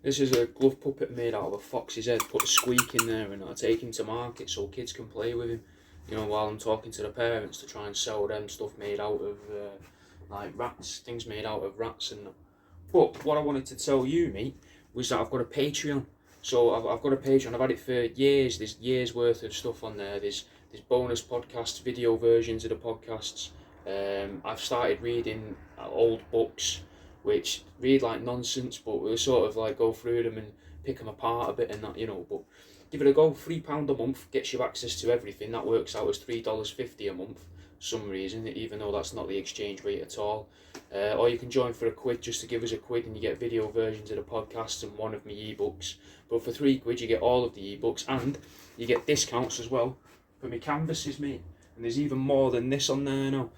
This is a glove puppet made out of a fox's head. Put a squeak in there and I take him to market so kids can play with him. You know, while I'm talking to the parents to try and sell them stuff made out of like rats, things made out of rats and that. But what I wanted to tell you, mate, was that I've got a Patreon. So I've got a Patreon. I've had it for years. There's years worth of stuff on there. There's bonus podcasts, video versions of the podcasts. I've started reading old books, which read like nonsense, but we'll sort of like go through them and pick them apart a bit and that, you know. But give it a go. £3 a month gets you access to everything. That works out as $3.50 a month. For some reason, even though that's not the exchange rate at all. Or you can join for £1 just to give us £1 and you get video versions of the podcasts and one of my ebooks. But for £3 you get all of the ebooks and you get discounts as well for my canvases, mate. And there's even more than this on there now.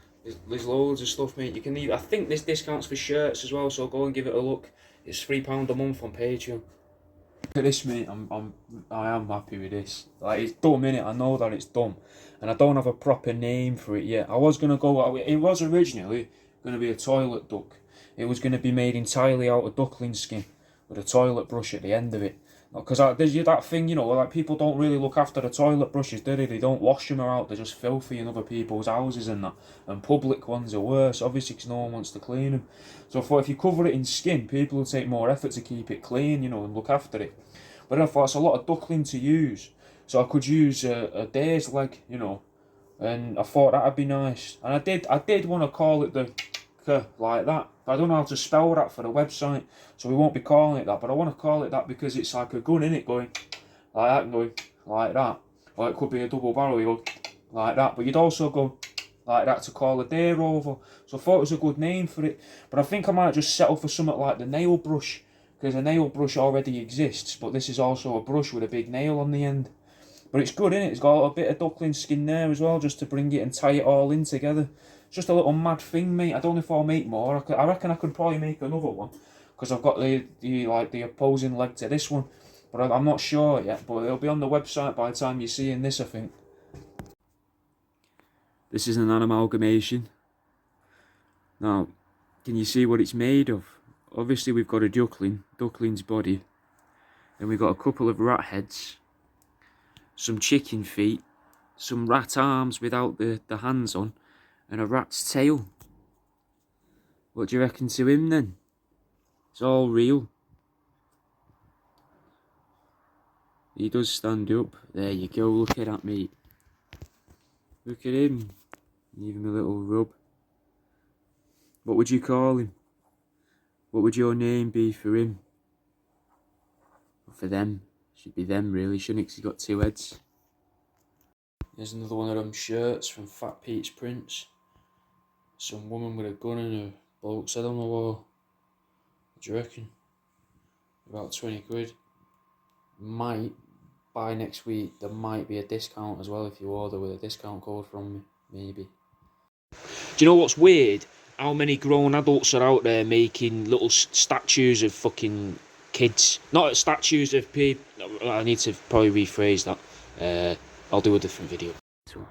There's loads of stuff, mate. You can even, I think there's discounts for shirts as well, so go and give it a look. It's £3 a month on Patreon. Look at this, mate. I am happy with this. Like, it's dumb, innit? I know that it's dumb, and I don't have a proper name for it yet. I was gonna go. It was originally gonna be a toilet duck. It was gonna be made entirely out of duckling skin with a toilet brush at the end of it. Because there's that thing, you know, like people don't really look after the toilet brushes, do they? They don't wash them out. They're just filthy in other people's houses and that. And public ones are worse, obviously, because no one wants to clean them. So I thought if you cover it in skin, people will take more effort to keep it clean, you know, and look after it. But I thought it's a lot of duckling to use. So I could use a deer's leg, you know. And I thought that'd be nice. And I did want to call it the like that. But I don't know how to spell that for the website, so we won't be calling it that. But I want to call it that because it's like a gun, innit, going like that and going like that. Or it could be a double barrel, you go like that. But you'd also go like that to call a deer over. So I thought it was a good name for it. But I think I might just settle for something like the nail brush, because a nail brush already exists, but this is also a brush with a big nail on the end. But it's good, innit? It's got a bit of duckling skin there as well, just to bring it and tie it all in together. It's just a little mad thing, mate. I don't know if I'll make more. I reckon I could probably make another one, because I've got the opposing leg to this one. But I'm not sure yet, but it'll be on the website by the time you're seeing this, I think. This is an amalgamation. Now, can you see what it's made of? Obviously we've got a duckling's body. Then we've got a couple of rat heads, some chicken feet, some rat arms without the hands on, and a rat's tail. What do you reckon to him then? It's all real. He does stand up. There you go, look at that, mate. Look at him. Give him a little rub. What would you call him? What would your name be for him? Or for them? Should be them really, shouldn't it? 'Cause he's got two heads. There's another one of them shirts from Fat Pete's Prints. Some woman with a gun and her bloke's head on the wall. What do you reckon? About £20. Might, by next week, there might be a discount as well if you order with a discount code from me, maybe. Do you know what's weird? How many grown adults are out there making little statues of fucking kids? Not statues of people. I need to probably rephrase that. I'll do a different video. So,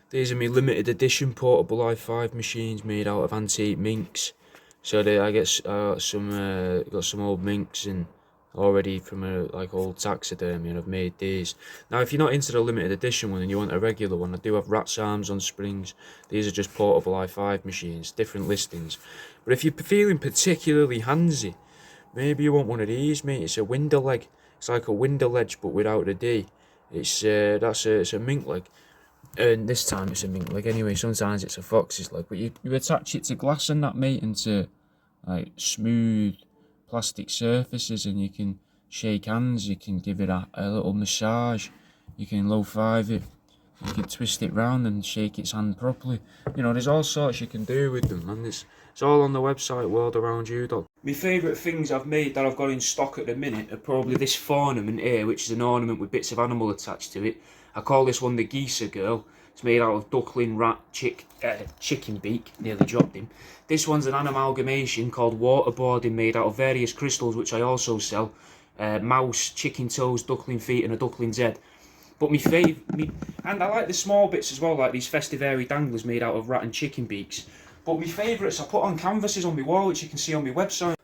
these are my limited edition portable i5 machines made out of antique minks. So I get got some old minks and already from like old taxidermy, and I've made these. Now if you're not into the limited edition one and you want a regular one, I do have rat's arms on springs. These are just portable i5 machines, different listings. But if you're feeling particularly handsy, maybe you want one of these, mate. It's a window leg. It's like a window ledge but without a D. It's a mink leg. And this time it's a mink leg anyway. Sometimes it's a fox's leg, but you attach it to glass and that, mate, and to like smooth plastic surfaces, and you can shake hands, you can give it a little massage, you can low five it, you can twist it round and shake its hand properly. You know, there's all sorts you can do with them, and it's all on the website worldaroundyou.com. My favourite things I've made that I've got in stock at the minute are probably this ornament here, which is an ornament with bits of animal attached to it. I call this one the Geezer Girl. It's made out of duckling, rat, chicken beak. Nearly dropped him. This one's an amalgamation called waterboarding, made out of various crystals, which I also sell. Mouse, chicken toes, duckling feet, and a duckling's head. But and I like the small bits as well, like these festive airy danglers made out of rat and chicken beaks. But my favourites I put on canvases on my wall, which you can see on my website.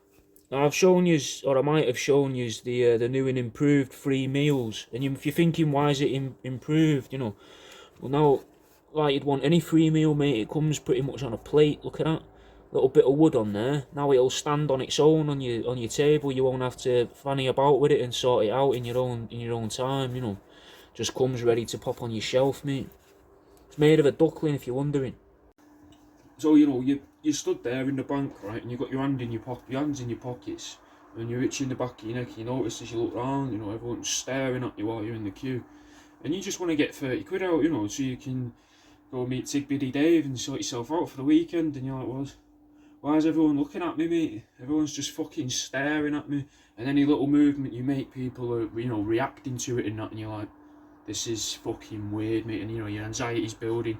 Now I've shown you, or I might have shown you, the new and improved free meals. And if you're thinking, why is it improved, you know? Well, now, like you'd want any free meal, mate, it comes pretty much on a plate. Look at that little bit of wood on there. Now it'll stand on its own on your table. You won't have to fanny about with it and sort it out in your own time, you know. Just comes ready to pop on your shelf, mate. It's made of a duckling, if you're wondering. So, you know, you stood there in the bank, right, and you got your hands in your pockets, and you're itching the back of your neck. You notice as you look round, you know, everyone's staring at you while you're in the queue, and you just want to get 30 quid out, you know, so you can go meet Tigbiddy Dave and sort yourself out for the weekend. And you're like, well, why is everyone looking at me, mate? Everyone's just fucking staring at me, and any little movement you make, people are, you know, reacting to it and that, and you're like, this is fucking weird, mate. And you know, your anxiety's building.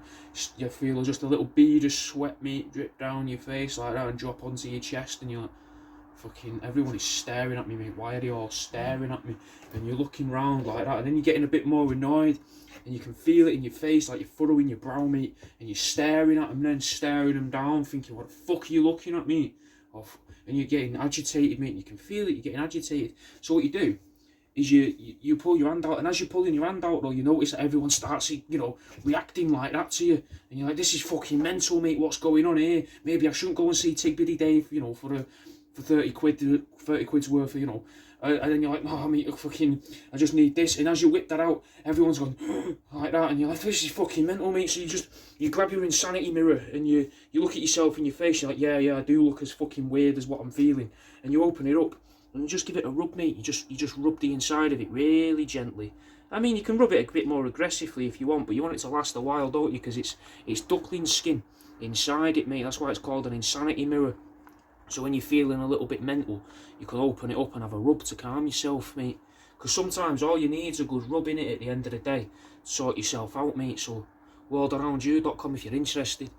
You feel just a little bead of sweat, mate, drip down your face like that and drop onto your chest, and you're like, fucking, everyone is staring at me, mate. Why are they all staring at me? And you're looking round like that, and then you're getting a bit more annoyed, and you can feel it in your face, like you're furrowing your brow, mate, and you're staring at them, then staring them down, thinking, what the fuck are you looking at me? And you're getting agitated, mate. You can feel it, you're getting agitated. So what you do is you pull your hand out, and as you're pulling your hand out, though, you notice that everyone starts, you know, reacting like that to you, and you're like, this is fucking mental, mate. What's going on here? Maybe I shouldn't go and see Tigbiddy Dave, you know, for 30 quid's worth of, you know. And then you're like, no, mate, I just need this. And as you whip that out, everyone's going like that, and you're like, this is fucking mental, mate. So you grab your insanity mirror and you look at yourself in your face. You're like, yeah, I do look as fucking weird as what I'm feeling. And you open it up and you just give it a rub, mate. You just rub the inside of it really gently. I mean, you can rub it a bit more aggressively if you want, but you want it to last a while, don't you? Because it's duckling skin inside it, mate. That's why it's called an insanity mirror. So when you're feeling a little bit mental, you can open it up and have a rub to calm yourself, mate. Because sometimes all you need is a good rub in it at the end of the day to sort yourself out, mate. So worldaroundyou.com if you're interested.